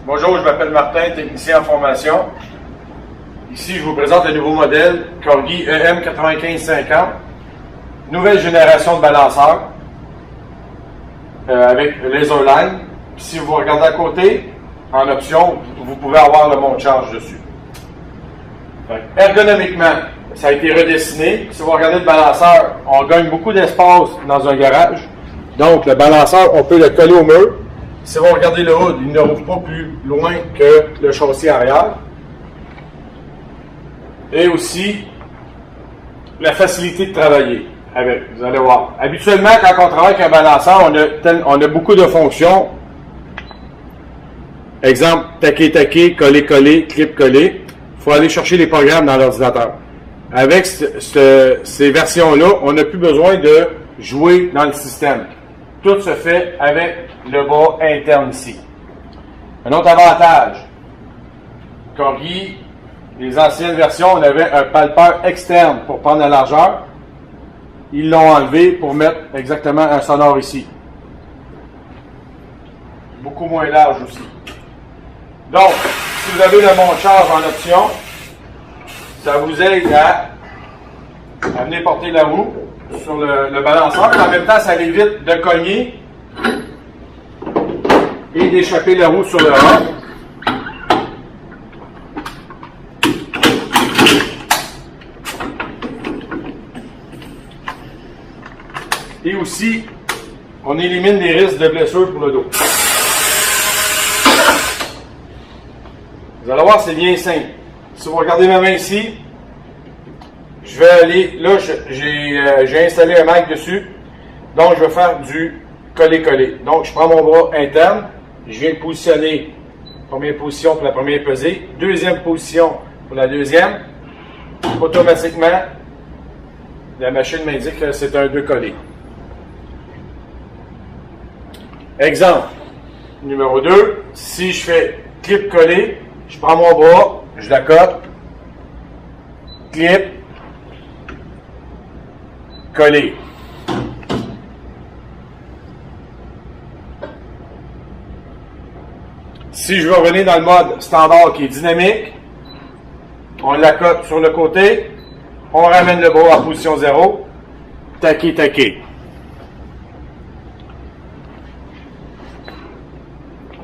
Bonjour, je m'appelle Martin, technicien en formation. Ici, je vous présente le nouveau modèle Corgi EM9550, nouvelle génération de balanceurs avec Laserline. Si vous regardez à côté, en option, vous pouvez avoir le monte-charge dessus. Ergonomiquement, ça a été redessiné. Si vous regardez le balanceur, on gagne beaucoup d'espace dans un garage. Donc, le balanceur, on peut le coller au mur. Si vous regardez le hood, il ne rouvre pas plus loin que le châssis arrière. Et aussi, la facilité de travailler avec. Vous allez voir. Habituellement, quand on travaille avec un balanceur, on a beaucoup de fonctions. Exemple, taquer, coller, clip, coller. Il faut aller chercher les programmes dans l'ordinateur. Avec ces versions-là, on n'a plus besoin de jouer dans le système. Tout se fait avec le bras interne ici. Un autre avantage, Corgi, les anciennes versions, on avait un palpeur externe pour prendre la largeur. Ils l'ont enlevé pour mettre exactement un sonore ici. Beaucoup moins large aussi. Donc, si vous avez le monte-charge en option, ça vous aide à venir porter la roue sur le balanceur. En même temps, ça évite de cogner et d'échapper la roue sur le hub. Et aussi, on élimine les risques de blessures pour le dos. Vous allez voir, c'est bien simple. Si vous regardez ma main ici, je vais aller, là j'ai installé un mic dessus, donc je vais faire du coller-coller. Donc je prends mon bras interne, je viens de positionner première position pour la première pesée, deuxième position pour la deuxième. Automatiquement, la machine m'indique que c'est un 2 collé. Exemple, numéro 2, si je fais clip-coller, je prends mon bras, je l'accote, clip, coller. Si je veux revenir dans le mode standard qui est dynamique, on l'accote sur le côté, on ramène le bras en position 0, taquer.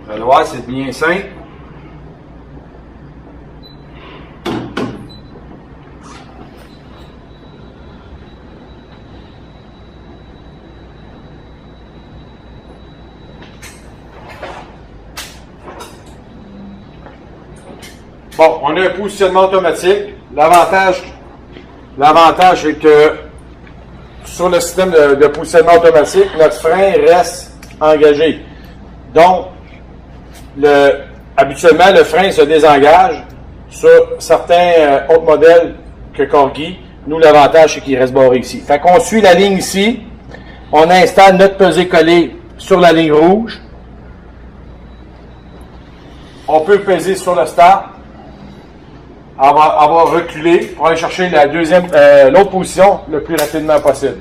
Vous allez voir, c'est bien simple. Bon, on a un positionnement automatique. L'avantage est que sur le système de positionnement automatique, notre frein reste engagé. Donc, habituellement, le frein se désengage. Sur certains autres modèles que Corgi, nous, l'avantage, c'est qu'il reste barré ici. Fait qu'on suit la ligne ici. On installe notre pesée collée sur la ligne rouge. On peut peser sur le start. Avoir reculé pour aller chercher l'autre position le plus rapidement possible.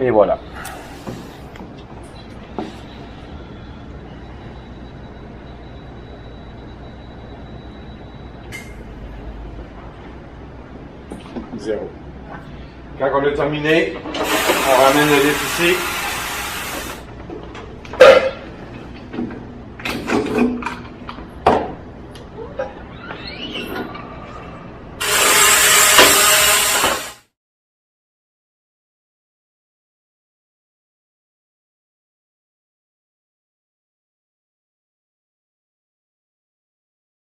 Et voilà. Zéro. Quand on a terminé, on ramène le lift ici.